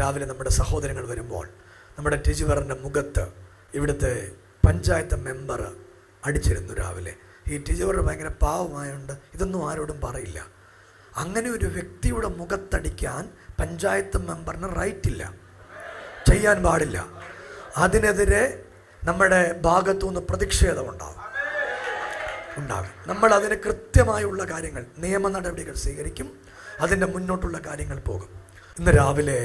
രാവിലെ നമ്മുടെ സഹോദരങ്ങൾ വരുമ്പോൾ നമ്മുടെ ടിജിവറിൻ്റെ മുഖത്ത് ഇവിടുത്തെ പഞ്ചായത്ത് മെമ്പർ അടിച്ചിരുന്നു രാവിലെ. ഈ ടിജിവർ ഭയങ്കര പാവമായുണ്ട്, ഇതൊന്നും ആരോടും പറയില്ല. അങ്ങനെ ഒരു വ്യക്തിയുടെ മുഖത്തടിക്കാൻ പഞ്ചായത്ത് മെമ്പറിന് റൈറ്റ് ഇല്ല, ചെയ്യാൻ പാടില്ല. അതിനെതിരെ നമ്മുടെ ഭാഗത്തുനിന്ന് പ്രതിഷേധം ഉണ്ടാകും. നമ്മൾ അതിന് കൃത്യമായുള്ള കാര്യങ്ങൾ, നിയമ നടപടികൾ സ്വീകരിക്കും. അതിൻ്റെ മുന്നോട്ടുള്ള കാര്യങ്ങൾ പോകും. ഇന്ന് രാവിലെ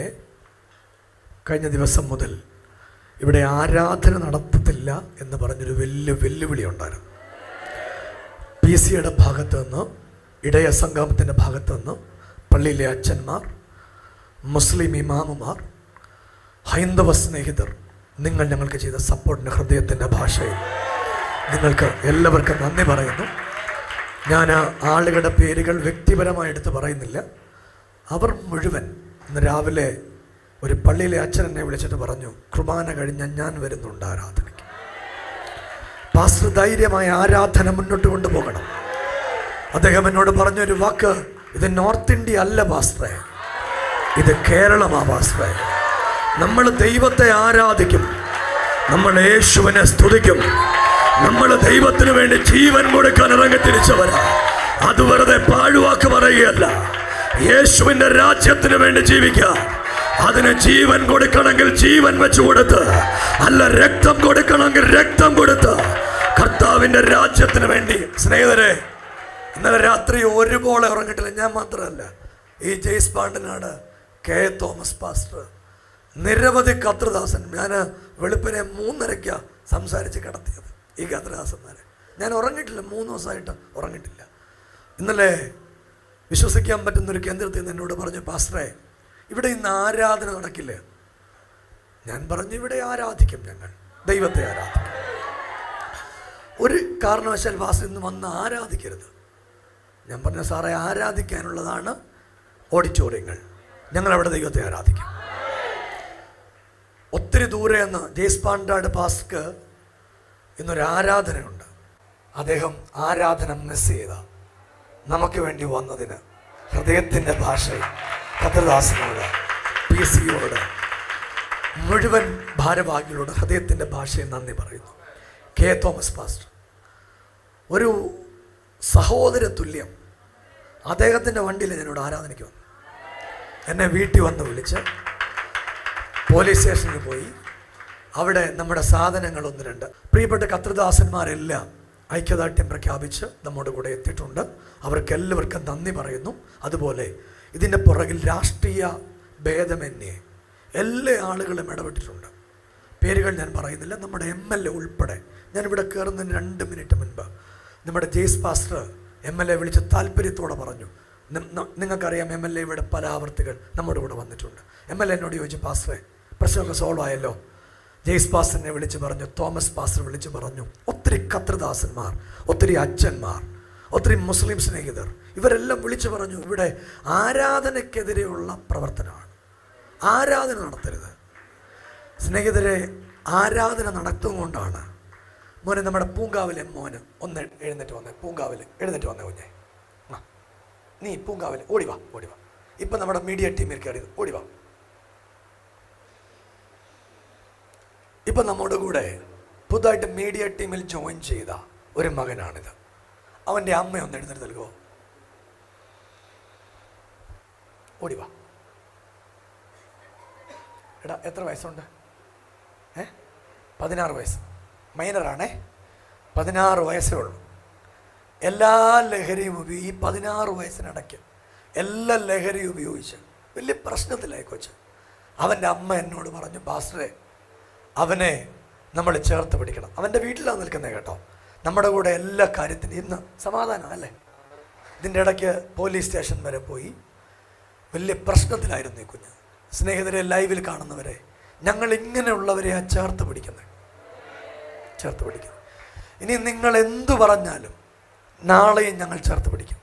കഴിഞ്ഞ ദിവസം മുതൽ ഇവിടെ ആരാധന നടത്തത്തില്ല എന്ന് പറഞ്ഞൊരു വലിയ വെല്ലുവിളി ഉണ്ടായിരുന്നു. PCയുടെ ഭാഗത്ത് നിന്ന്, ഇടയ സംഗമത്തിൻ്റെ ഭാഗത്ത് നിന്ന്, പള്ളിയിലെ അച്ഛന്മാർ, മുസ്ലിം ഇമാമുമാർ, ഹൈന്ദവ സ്നേഹിതർ, നിങ്ങൾ ഞങ്ങൾക്ക് ചെയ്ത സപ്പോർട്ടിൻ്റെ ഹൃദയത്തിൻ്റെ ഭാഷയിൽ നിങ്ങൾക്ക് എല്ലാവർക്കും നന്ദി പറയുന്നു. ഞാൻ ആളുകളുടെ പേരുകൾ വ്യക്തിപരമായി എടുത്ത് പറയുന്നില്ല. അവർ മുഴുവൻ ഇന്ന് രാവിലെ ഒരു പള്ളിയിലെ അച്ഛൻ എന്നെ വിളിച്ചിട്ട് പറഞ്ഞു, കുർബാന കഴിഞ്ഞ് ഞാൻ വരുന്നുണ്ട് ആരാധനയ്ക്ക്. പാസ്റ്റർ ധൈര്യമായ ആരാധന മുന്നോട്ട് കൊണ്ടുപോകണം. അദ്ദേഹം എന്നോട് പറഞ്ഞൊരു വാക്ക്, ഇത് നോർത്ത് ഇന്ത്യ അല്ല പാസ്റ്ററെ, ഇത് കേരളമാ പാസ്റ്ററെ. നമ്മൾ ദൈവത്തെ ആരാധിക്കും, നമ്മൾ യേശുവിനെ സ്തുതിക്കും, നമ്മൾ ദൈവത്തിന് വേണ്ടി ജീവൻ കൊടുക്കാൻ ഇറങ്ങിത്തിരിച്ചവരാ. അത് വെറുതെ പാഴുവാക്ക് പറയുകയല്ല. യേശുവിൻ്റെ രാജ്യത്തിന് വേണ്ടി ജീവിക്കുക. അതിന് ജീവൻ കൊടുക്കണമെങ്കിൽ ജീവൻ വെച്ചു കൊടുത്ത്, അല്ല രക്തം കൊടുക്കണമെങ്കിൽ രക്തം കൊടുത്ത് കർത്താവിൻ്റെ രാജ്യത്തിന് വേണ്ടി. സ്നേഹിതരെ, ഇന്നലെ രാത്രി ഒരുപോലെ ഉറങ്ങിയിട്ടില്ല. ഞാൻ മാത്രമല്ല, ഈ ജെയ്സ് പാണ്ഡനാട്, K. തോമസ് പാസ്റ്റർ, നിരവധി കർത്തൃദാസൻ. ഞാൻ വെളുപ്പിനെ 3:30 സംസാരിച്ച് കിടത്തിയത് ഈ കർത്തൃദാസന്മാരെ. ഞാൻ ഉറങ്ങിയിട്ടില്ല, 3 ദിവസമായിട്ട് ഉറങ്ങിയിട്ടില്ല. ഇന്നലെ വിശ്വസിക്കാൻ പറ്റുന്നൊരു കേന്ദ്രത്തിൽ നിന്ന് എന്നോട് പറഞ്ഞു, പാസ്റ്ററെ ഇവിടെ ഇന്ന് ആരാധന നടക്കില്ല. ഞാൻ പറഞ്ഞു, ഇവിടെ ആരാധിക്കും, ഞങ്ങൾ ദൈവത്തെ ആരാധിക്കും. ഒരു കാരണവശാൽ പാസ്റ്റർ ഇന്ന് വന്ന് ആരാധിക്കരുത്. ഞാൻ പറഞ്ഞു, സാറേ ആരാധിക്കാനുള്ളതാണ് ഓഡിറ്റോറിയങ്ങൾ, ഞങ്ങളവിടെ ദൈവത്തെ ആരാധിക്കും. ഒത്തിരി ദൂരെ നിന്ന് ജെയ്സ് പാണ്ഡാട് പാസ്റ്റർക്ക് ഇന്നൊരു ആരാധനയുണ്ട്. അദ്ദേഹം ആരാധന മിസ് ചെയ്ത നമുക്ക് വേണ്ടി വന്നതിന് ഹൃദയത്തിൻ്റെ ഭാഷയിൽ കർത്തൃദാസനോട്, PCയോട്, മുഴുവൻ ഭാരവാഹികളോട് ഹൃദയത്തിൻ്റെ ഭാഷയിൽ നന്ദി പറയുന്നു. K. തോമസ് പാസ്റ്റർ ഒരു സഹോദര തുല്യം. അദ്ദേഹത്തിൻ്റെ വണ്ടിയിൽ എന്നോട് ആരാധനയ്ക്ക് വന്നു. എന്നെ വീട്ടിൽ വന്ന് വിളിച്ച് പോലീസ് സ്റ്റേഷനിൽ പോയി. അവിടെ നമ്മുടെ സാധനങ്ങൾ 1-2 പ്രിയപ്പെട്ട കർത്തൃദാസന്മാരെല്ലാം ഐക്യദാർഢ്യം പ്രഖ്യാപിച്ച് നമ്മുടെ കൂടെ എത്തിയിട്ടുണ്ട്. അവർക്കെല്ലാവർക്കും നന്ദി പറയുന്നു. അതുപോലെ ഇതിൻ്റെ പുറകിൽ രാഷ്ട്രീയ ഭേദമന്യേ എല്ലാ ആളുകളും ഇടപെട്ടിട്ടുണ്ട്. പേരുകൾ ഞാൻ പറയുന്നില്ല. നമ്മുടെ MLA ഉൾപ്പെടെ. ഞാനിവിടെ കയറുന്നതിന് 2 മിനിറ്റ് മുൻപ് നമ്മുടെ ജെയ്സ് പാസ്റ്റർ MLA വിളിച്ച് താല്പര്യത്തോടെ പറഞ്ഞു, നിങ്ങൾക്കറിയാം MLA ഇവിടെ പല ആവർത്തികൾ നമ്മുടെ കൂടെ വന്നിട്ടുണ്ട്. MLA എന്നോട് ചോദിച്ചു, പാസ്റ്ററെ പ്രശ്നമൊക്കെ സോൾവ് ആയല്ലോ? ജെയ്സ് പാസ്റ്ററിനെ വിളിച്ച് പറഞ്ഞു, തോമസ് പാസ്റ്റർ വിളിച്ച് പറഞ്ഞു. ഒത്തിരി കർത്തൃദാസന്മാർ, ഒത്തിരി അച്ഛന്മാർ, ഒത്തിരി മുസ്ലിം സ്നേഹിതർ, ഇവരെല്ലാം വിളിച്ചു പറഞ്ഞു, ഇവിടെ ആരാധനയ്ക്കെതിരെയുള്ള പ്രവർത്തനമാണ്, ആരാധന നടത്തരുത്. സ്നേഹിതരെ, ആരാധന നടത്തുകൊണ്ടാണ്. മോനെ, നമ്മുടെ പൂങ്കാവിലെ മോന് ഒന്ന് എഴുന്നേറ്റ് വന്നേ. പൂങ്കാവിൽ എഴുന്നേറ്റ് വന്നേ കുഞ്ഞെ. നീ പൂങ്കാവിൽ ഓടിവാ, ഓടിവാ. ഇപ്പം നമ്മുടെ മീഡിയ ടീമിൽ കയറിയത്, ഓടിവാ. ഇപ്പം നമ്മുടെ കൂടെ പുതുതായിട്ട് മീഡിയ ടീമിൽ ജോയിൻ ചെയ്ത ഒരു മകനാണിത്. അവൻ്റെ അമ്മയൊന്ന് എഴുന്നേറ്റ് നൽകുമോ? ഓടിവാ. എടാ, എത്ര വയസ്സുണ്ട്? 16 വയസ്സ്. മൈനറാണേ, 16 വയസ്സേ ഉള്ളൂ. എല്ലാ ലഹരിയും ഈ 16 വയസ്സിനിടയ്ക്ക് എല്ലാ ലഹരിയും ഉപയോഗിച്ച് വലിയ പ്രശ്നത്തിലായി കൊച്ച്. അവൻ്റെ അമ്മ എന്നോട് പറഞ്ഞു, പാസ്റ്ററെ അവനെ നമ്മൾ ചേർത്ത് പിടിക്കണം. അവൻ്റെ വീട്ടിലാണ് നിൽക്കുന്നത് കേട്ടോ. നമ്മുടെ കൂടെ എല്ലാ കാര്യത്തിനും ഇന്ന് സമാധാനം അല്ലേ. ഇതിൻ്റെ ഇടയ്ക്ക് പോലീസ് സ്റ്റേഷൻ വരെ പോയി. വലിയ പ്രശ്നത്തിലായിരുന്നു ഈ കുഞ്ഞ്. സ്നേഹിതരെ, ലൈവിൽ കാണുന്നവരെ, ഞങ്ങൾ ഇങ്ങനെയുള്ളവരെ ചേർത്ത് പിടിക്കുന്നത്, ചേർത്ത് പിടിക്കുന്നത്. ഇനി നിങ്ങൾ എന്തു പറഞ്ഞാലും നാളെയും ഞങ്ങൾ ചേർത്ത് പിടിക്കും.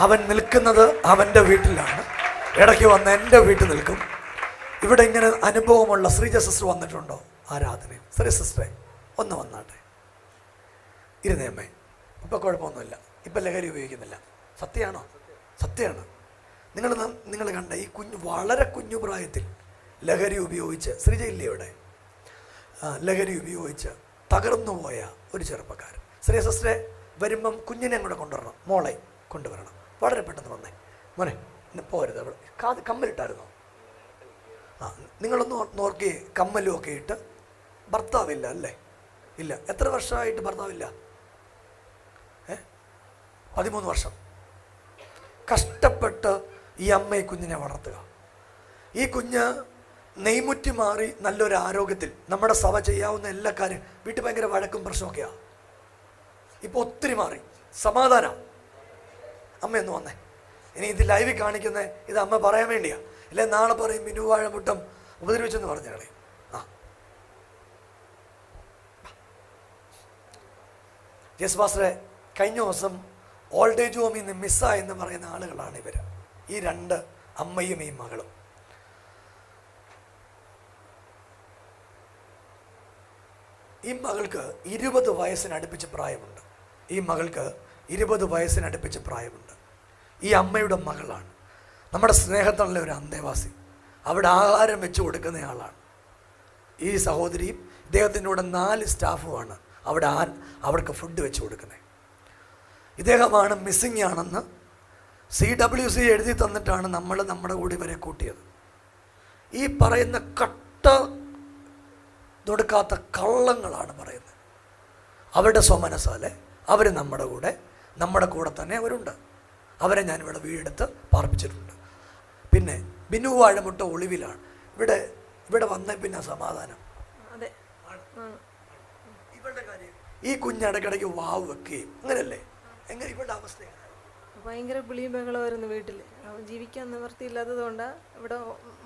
അവൻ നിൽക്കുന്നത് അവൻ്റെ വീട്ടിലാണ്, ഇടയ്ക്ക് വന്ന് എൻ്റെ വീട്ടിൽ നിൽക്കും. ഇവിടെ ഇങ്ങനെ അനുഭവമുള്ള ശ്രീജ സിസ്റ്റർ വന്നിട്ടുണ്ടോ ആരാധനയും? ശ്രീ സിസ്റ്ററെ ഒന്ന് വന്നാട്ടെ, ഇരുന്നേമ്മേ. ഇപ്പം കുഴപ്പമൊന്നുമില്ല, ഇപ്പം ലഹരി ഉപയോഗിക്കുന്നില്ല. സത്യമാണോ? സത്യമാണ്. നിങ്ങൾ കണ്ട ഈ കുഞ്ഞ് വളരെ കുഞ്ഞു പ്രായത്തിൽ ലഹരി ഉപയോഗിച്ച് ശ്രീജയില്ലേ ഇവിടെ ലഹരി ഉപയോഗിച്ച് തകർന്നു പോയ ഒരു ചെറുപ്പക്കാരൻ. ശ്രീ സിസ്റ്ററെ വരുമ്പം കുഞ്ഞിനെ കൂടെ കൊണ്ടുവരണം, മോളെ കൊണ്ടുവരണം. വളരെ പെട്ടെന്ന് വന്നേ മോനെ, പോരുത്. അവിടെ കമ്മലിട്ടായിരുന്നോ? നിങ്ങളൊന്ന് നോക്കി, കമ്മലും ഒക്കെ ഇട്ട്. ഭർത്താവില്ല അല്ലേ? ഇല്ല. എത്ര വർഷമായിട്ട് ഭർത്താവില്ല? 13 വർഷം. കഷ്ടപ്പെട്ട് ഈ അമ്മ ഈ കുഞ്ഞിനെ വളർത്തുക. ഈ കുഞ്ഞ് നെയ്മുറ്റി മാറി നല്ലൊരു ആരോഗ്യത്തിൽ നമ്മുടെ സഭ ചെയ്യാവുന്ന എല്ലാ കാര്യം. വീട്ടിൽ ഭയങ്കര വഴക്കും പ്രശ്നമൊക്കെയാണ്. ഇപ്പോൾ ഒത്തിരി മാറി, സമാധാനം. അമ്മയൊന്ന് വന്നേ. ഇനി ഇത് ലൈവിൽ കാണിക്കുന്നത് ഇത് അമ്മ പറയാൻ വേണ്ടിയാ. ഇല്ലേ നാളെ പറയും ബിനു വാഴമുട്ടം ഉപദ്രവിച്ചെന്ന് പറഞ്ഞ കളയും. ജസ് പാസ്റ്ററെ, കഴിഞ്ഞ ദിവസം ഓൾഡ് ഏജ് ഹോമിൽ നിന്ന് മിസ്സായെന്ന് പറയുന്ന ആളുകളാണ് ഇവർ. ഈ 2 അമ്മയും ഈ മകളും. ഈ മകൾക്ക് 20 വയസ്സിനടുപ്പിച്ച് പ്രായമുണ്ട്. ഈ മകൾക്ക് 20 വയസ്സിനടുപ്പിച്ച് പ്രായമുണ്ട്. ഈ അമ്മയുടെ മകളാണ്. നമ്മുടെ സ്നേഹത്തിലുള്ള ഒരു അന്തേവാസി. അവിടെ ആഹാരം വെച്ച് കൊടുക്കുന്നയാളാണ് ഈ സഹോദരിയും. ഇദ്ദേഹത്തിൻ്റെ കൂടെ 4 സ്റ്റാഫുമാണ് അവിടെ അവർക്ക് ഫുഡ് വെച്ച് കൊടുക്കുന്നത്. ഇദ്ദേഹമാണ് മിസ്സിങ് ആണെന്ന് CWC എഴുതി തന്നിട്ടാണ് നമ്മൾ നമ്മുടെ കൂടെ ഇവരെ കൂട്ടിയത്. ഈ പറയുന്ന കട്ട തൊടുക്കാത്ത കള്ളങ്ങളാണ് പറയുന്നത്. അവരുടെ സ്വമനസാലെ അവർ നമ്മുടെ കൂടെ തന്നെ അവരുണ്ട്. അവരെ ഞാനിവിടെ വീടെടുത്ത് പാർപ്പിച്ചിട്ടുണ്ട്. പിന്നെ ബിനു വാഴമുട്ട ഒളിവിലാണ്. ഇവിടെ വന്ന പിന്നെ സമാധാനം. ഇവളുടെ കാര്യം, ഈ കുഞ്ഞിടക്കിടയ്ക്ക് വാവ് വെക്കുകയും അങ്ങനെയല്ലേ? എങ്ങനെ ഇവളുടെ അവസ്ഥ? ഭയങ്കര വിളിയും ബഹളമായിരുന്നു വീട്ടിൽ. ജീവിക്കാൻ നിവൃത്തിയില്ലാത്തത് കൊണ്ടാണ് ഇവിടെ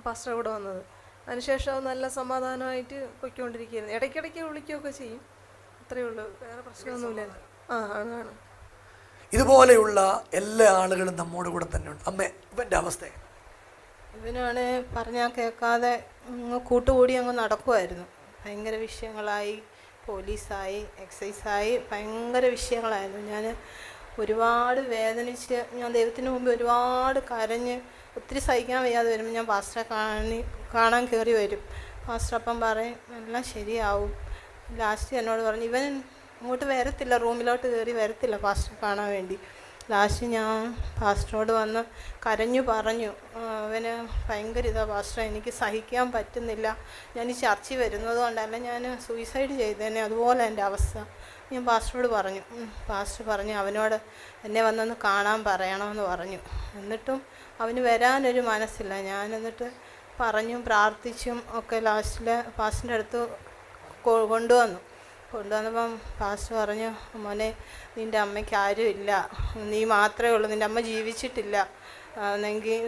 പാസ്റ്റർ ഇവിടെ വന്നത്. അതിനുശേഷം നല്ല സമാധാനമായിട്ട് പൊയ്ക്കൊണ്ടിരിക്കുകയായിരുന്നു. ഇടയ്ക്കിടയ്ക്ക് വിളിക്കുകയൊക്കെ ചെയ്യും, അത്രയേ ഉള്ളൂ, വേറെ പ്രശ്നമൊന്നുമില്ല. ആണ്. ഇതുപോലെയുള്ള എല്ലാ ആളുകളും നമ്മോട് കൂടെ തന്നെ ഉണ്ട്. അമ്മേ, ഇവൻ്റെ അവസ്ഥ? ഇവനാണ് പറഞ്ഞാൽ കേൾക്കാതെ കൂട്ടുകൂടി അങ്ങ് നടക്കുമായിരുന്നു. ഭയങ്കര വിഷയങ്ങളായി, പോലീസായി, എക്സൈസായി, ഭയങ്കര വിഷയങ്ങളായിരുന്നു. ഞാൻ ഒരുപാട് വേദനിച്ച്, ഞാൻ ദൈവത്തിന് മുമ്പ് ഒരുപാട് കരഞ്ഞ് ഒത്തിരി സഹിക്കാൻ വയ്യാതെ വരുമ്പോൾ ഞാൻ പാസ്റ്ററെ കാണാൻ കയറി വരും. പാസ്റ്റർ അപ്പം പറയും എല്ലാം ശരിയാവും. ലാസ്റ്റ് എന്നോട് പറഞ്ഞു ഇവൻ അങ്ങോട്ട് വരത്തില്ല, റൂമിലോട്ട് കയറി വരത്തില്ല പാസ്റ്റർ കാണാൻ വേണ്ടി. ലാസ്റ്റ് ഞാൻ പാസ്റ്ററോട് വന്ന് കരഞ്ഞു പറഞ്ഞു, അവന് ഭയങ്കര ഇതാണ് പാസ്റ്റർ, എനിക്ക് സഹിക്കാൻ പറ്റുന്നില്ല, ഞാൻ ഈ ചർച്ചിൽ വരുന്നത് കൊണ്ടല്ല ഞാൻ സൂയിസൈഡ് ചെയ്തേനെ, അതുപോലെ എൻ്റെ അവസ്ഥ ഞാൻ പാസ്റ്ററോട് പറഞ്ഞു. പാസ്റ്റർ പറഞ്ഞു അവനോട് എന്നെ വന്നൊന്ന് കാണാൻ പറയണമെന്ന് പറഞ്ഞു. എന്നിട്ടും അവന് വരാനൊരു മനസ്സില്ല. ഞാൻ എന്നിട്ട് പറഞ്ഞും പ്രാർത്ഥിച്ചും ഒക്കെ ലാസ്റ്റിൽ പാസ്റ്ററിൻ്റെ അടുത്ത് കൊണ്ടുവന്നപ്പം പാസ്റ്റർ പറഞ്ഞു, മോനെ നിൻ്റെ അമ്മയ്ക്ക് ആരും ഇല്ല, നീ മാത്രമേ ഉള്ളൂ, നിൻ്റെ അമ്മ ജീവിച്ചിട്ടില്ല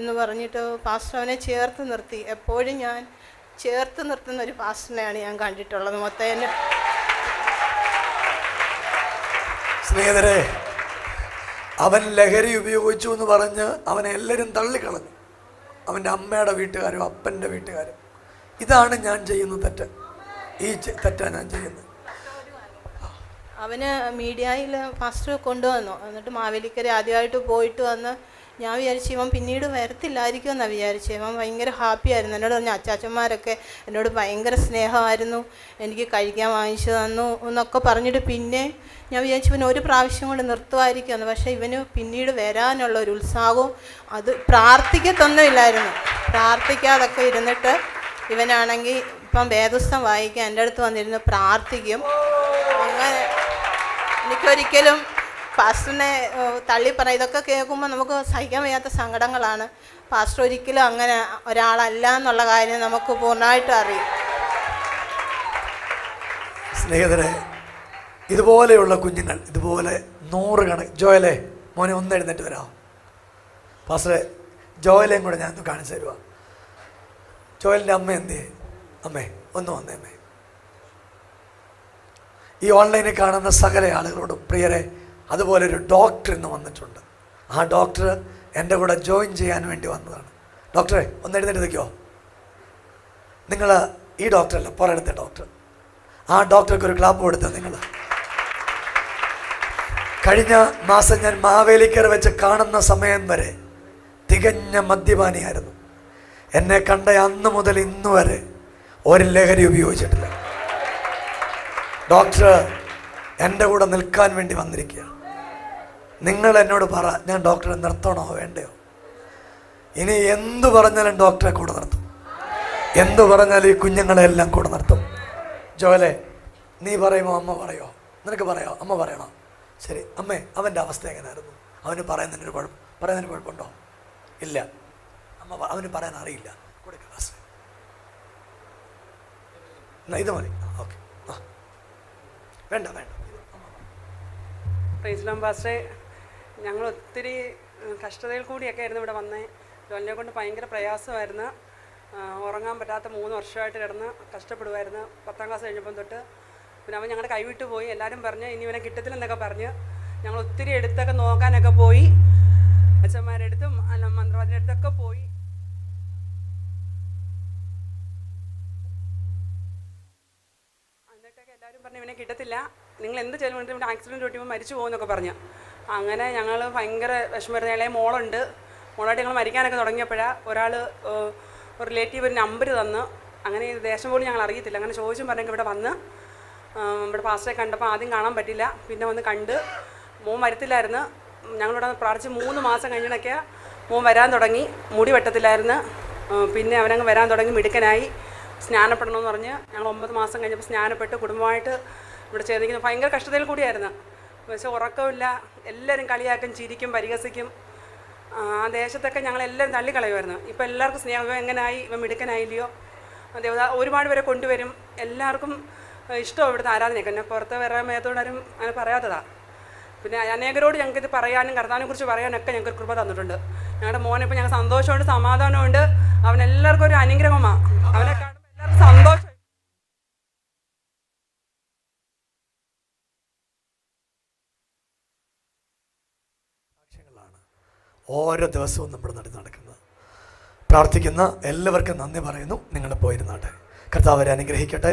എന്ന് പറഞ്ഞിട്ട് പാസ്റ്റർ അവനെ ചേർത്ത് നിർത്തി. എപ്പോഴും ഞാൻ ചേർത്ത് നിർത്തുന്ന ഒരു പാസ്റ്ററിനെയാണ് ഞാൻ കണ്ടിട്ടുള്ളത്. മൊത്തം സ്നേഹിതരെ, അവൻ ലഹരി ഉപയോഗിച്ചു എന്ന് പറഞ്ഞ് അവനെ എല്ലാവരും തള്ളിക്കളഞ്ഞു. അവൻ്റെ അമ്മയുടെ വീട്ടുകാരും അപ്പൻ്റെ വീട്ടുകാരും. ഇതാണ് ഞാൻ ചെയ്യുന്ന തെറ്റ്. ഈ തെറ്റാണ് ഞാൻ ചെയ്യുന്നത്. അവന് മീഡിയയിൽ ഫസ്റ്റ് കൊണ്ടുവന്നു. എന്നിട്ട് മാവേലിക്കര ആദ്യമായിട്ട് പോയിട്ട് വന്ന് ഞാൻ വിചാരിച്ചു ഇവൻ പിന്നീട് വരത്തില്ലായിരിക്കും എന്നാണ് വിചാരിച്ചു. ഇവൻ ഭയങ്കര ഹാപ്പി ആയിരുന്നു. എന്നോട് പറഞ്ഞ അച്ചാച്ചന്മാരൊക്കെ എന്നോട് ഭയങ്കര സ്നേഹമായിരുന്നു, എനിക്ക് കഴിക്കാൻ വാങ്ങിച്ചു തന്നു എന്നൊക്കെ പറഞ്ഞിട്ട് പിന്നെ ഞാൻ വിചാരിച്ചു ഇവന് ഒരു പ്രാവശ്യം കൊണ്ട് നിർത്തുമായിരിക്കുമെന്ന്. പക്ഷേ ഇവന് പിന്നീട് വരാനുള്ള ഒരു ഉത്സാഹവും അത് പ്രാർത്ഥിക്കത്തൊന്നുമില്ലായിരുന്നു. പ്രാർത്ഥിക്കാതൊക്കെ ഇരുന്നിട്ട് ഇവനാണെങ്കിൽ ഇപ്പം വേദപുസ്തകം വായിക്കാൻ എൻ്റെ അടുത്ത് വന്നിരുന്ന് പ്രാർത്ഥിക്കും. അങ്ങനെ എനിക്കൊരിക്കലും പാസ്റ്ററിനെ തള്ളി പറയാം. ഇതൊക്കെ കേൾക്കുമ്പോൾ നമുക്ക് സഹിക്കാൻ വയ്യാത്ത സങ്കടങ്ങളാണ്. പാസ്റ്റർ ഒരിക്കലും അങ്ങനെ ഒരാളല്ല എന്നുള്ള കാര്യം നമുക്ക് പൂർണ്ണമായിട്ടും അറിയും. സ്നേഹിതരെ, ഇതുപോലെയുള്ള കുഞ്ഞുങ്ങൾ ഇതുപോലെ 100 ജോയലെ മോനെ ഒന്ന് എഴുന്നേറ്റ് വരാം. പാസ്റ്ററെ ജോയലേയും കൂടെ ഞാൻ കാണിച്ചു തരുക. ജോയലിൻ്റെ അമ്മ എന്തേ? അമ്മേ ഒന്ന് വന്നേ. അമ്മേ, ഈ ഓൺലൈനിൽ കാണുന്ന സകല ആളുകളോടും പ്രിയരെ, അതുപോലെ ഒരു ഡോക്ടർ ഇന്ന് വന്നിട്ടുണ്ട്. ആ ഡോക്ടർ എൻ്റെ കൂടെ ജോയിൻ ചെയ്യാൻ വേണ്ടി വന്നതാണ്. ഡോക്ടറെ ഒന്ന് എഴുന്നേറ്റ് നിൽക്കുമോ? നിങ്ങൾ ഈ ഡോക്ടറല്ല, പുറത്തെ ഡോക്ടർ. ആ ഡോക്ടർക്ക് ഒരു ക്ലാപ്പ് കൊടുത്ത നിങ്ങൾ. കഴിഞ്ഞ മാസം ഞാൻ മാവേലിക്കര വെച്ച് കാണുന്ന സമയം വരെ തികഞ്ഞ മദ്യപാനിയായിരുന്നു. എന്നെ കണ്ട അന്ന് മുതൽ ഇന്ന് വരെ ഒരു ലഹരി ഉപയോഗിച്ചിട്ടില്ല. ഡോക്ടർ എൻ്റെ കൂടെ നിൽക്കാൻ വേണ്ടി വന്നിരിക്കുക. നിങ്ങൾ എന്നോട് പറ, ഞാൻ ഡോക്ടറെ നിർത്തണോ വേണ്ടയോ? ഇനി എന്തു പറഞ്ഞാലും ഡോക്ടറെ കൂടെ നിർത്തും. എന്തു പറഞ്ഞാലും ഈ കുഞ്ഞുങ്ങളെല്ലാം കൂടെ നിർത്തും. ജോലെ, നീ പറയുമോ അമ്മ പറയോ? നിനക്ക് പറയോ? അമ്മ പറയണോ? ശരി അമ്മേ, അവൻ്റെ അവസ്ഥ എങ്ങനെയായിരുന്നു? അവന് പറയുന്നതിനൊരു കുഴപ്പമുണ്ടോ? ഇല്ല. അവന് പറയാൻ അറിയില്ല. കൊടുക്കുക ഇത് മതി. ഓക്കെ, വേണ്ട. പ്രൈസ്ലാം പാസ്റ്ററെ, ഞങ്ങൾ ഒത്തിരി കഷ്ടതയിൽ കൂടിയൊക്കെ ആയിരുന്നു ഇവിടെ വന്നേ. ജോലിനെ കൊണ്ട് ഭയങ്കര പ്രയാസമായിരുന്നു. ഉറങ്ങാൻ പറ്റാത്ത 3 വർഷമായിട്ട് കിടന്ന് കഷ്ടപ്പെടുമായിരുന്നു. 10ാം ക്ലാസ് കഴിഞ്ഞപ്പം തൊട്ട്. പിന്നെ അവൻ ഞങ്ങളുടെ കൈവിട്ട് പോയി. എല്ലാവരും പറഞ്ഞ് ഇനി ഇവനെ കിട്ടത്തില്ലെന്നൊക്കെ പറഞ്ഞ് ഞങ്ങൾ ഒത്തിരി എടുത്തൊക്കെ നോക്കാനൊക്കെ പോയി. അച്ഛന്മാരെടുത്തും മന്ത്രവാദിൻ്റെ അടുത്തൊക്കെ പോയി. എന്നിട്ടൊക്കെ എല്ലാവരും പറഞ്ഞു ഇവനെ കിട്ടത്തില്ല, നിങ്ങൾ എന്ത് ചെയ്യലും കൊണ്ട് ഇവിടെ ആക്സിഡൻറ്റ് പറ്റുമ്പോൾ മരിച്ചു പോകുമെന്നൊക്കെ പറഞ്ഞു. അങ്ങനെ ഞങ്ങൾ ഭയങ്കര വിഷമമായിരുന്നു. ഇളയ മോളുണ്ട്. മോളായിട്ട് ഞങ്ങൾ മരിക്കാനൊക്കെ തുടങ്ങിയപ്പോഴാണ് ഒരു റിലേറ്റീവ് ഒരു നമ്പർ തന്ന്. അങ്ങനെ ദേശം പോലും ഞങ്ങൾ അറിയത്തില്ല. അങ്ങനെ ചോദിച്ചും പറഞ്ഞെങ്കിൽ ഇവിടെ വന്ന് ഇവിടെ പാസ്റ്ററെ കണ്ടപ്പോൾ ആദ്യം കാണാൻ പറ്റില്ല, പിന്നെ വന്ന് കണ്ട്. മോൻ വരത്തില്ലായിരുന്നു. ഞങ്ങളിവിടെ പ്രാർത്ഥിച്ച് 3 മാസം കഴിഞ്ഞിട്ടൊക്കെ മോൻ വരാൻ തുടങ്ങി. മുടി വെട്ടത്തില്ലായിരുന്നു. പിന്നെ അവനങ്ങ് വരാൻ തുടങ്ങി, മിടുക്കനായി. സ്നാനപ്പെടണമെന്ന് പറഞ്ഞ് ഞങ്ങൾ 9 മാസം കഴിഞ്ഞപ്പോൾ സ്നാനപ്പെട്ട് കുടുംബമായിട്ട് ഇവിടെ ചേർന്നിരിക്കുന്നത്. ഭയങ്കര കഷ്ടതയിൽ കൂടിയായിരുന്നു. പക്ഷേ ഉറക്കമില്ല. എല്ലാവരും കളിയാക്കും, ചിരിക്കും, പരിഹസിക്കും. ആ ദേശത്തൊക്കെ ഞങ്ങളെല്ലാവരും തള്ളിക്കളയുമായിരുന്നു. ഇപ്പോൾ എല്ലാവർക്കും സ്നേഹം. ഇവ എങ്ങനെയായി, ഇവ മിടുക്കനായില്ലയോ? ദേവത ഒരുപാട് പേരെ കൊണ്ടുവരും. എല്ലാവർക്കും ഇഷ്ടമാണ് ഇവിടുത്തെ ആരാധനയൊക്കെ. എന്നെ പുറത്ത് വേറെ മേത്തോടാരും അങ്ങനെ പറയാത്തതാണ്. പിന്നെ അനേകരോട് ഞങ്ങൾക്കിത് പറയാനും കർത്താവിനെ കുറിച്ച് പറയാനൊക്കെ ഞങ്ങൾക്ക് കൃപ തന്നിട്ടുണ്ട്. ഞങ്ങളുടെ മോനെ ഇപ്പോൾ ഞങ്ങൾക്ക് സന്തോഷമുണ്ട്, സമാധാനമുണ്ട്. അവനെല്ലാവർക്കും ഒരു അനുഗ്രഹമാണ്. അവനെ കാണുമ്പോൾ എല്ലാവർക്കും സന്തോഷം. ഓരോ ദിവസവും നമ്മുടെ നടക്കുന്നത്. പ്രാർത്ഥിക്കുന്ന എല്ലാവർക്കും നന്ദി പറയുന്നു. നിങ്ങൾ പോയിരുന്നാട്ടെ. കർത്താവ് അവരെ അനുഗ്രഹിക്കട്ടെ.